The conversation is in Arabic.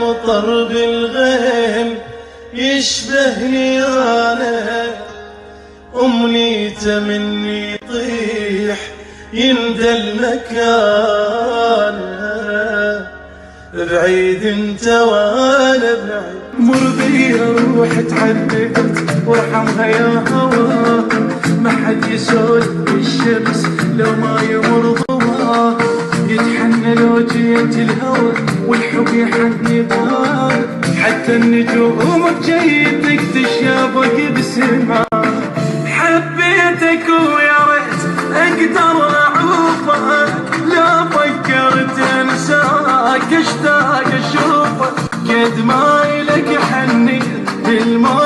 المطر بالغيم يشبهني أنا، أمنيته مني يطيح يندى المكان. بعيد انت وانا بعيد، مر بيها روح تعذبت وارحمها يا هوا، ما حد يسود الشمس لو ما يمر ضواه، يتحنى لو جيت الهوى والحب يحني ضاه، حتى النجوم بجيتك تشابك بسماه. حبيتك ويا ريت اقدر اعوفك، لا فكرت انساك اشتاق اشوفك، قد ما لك حني الموت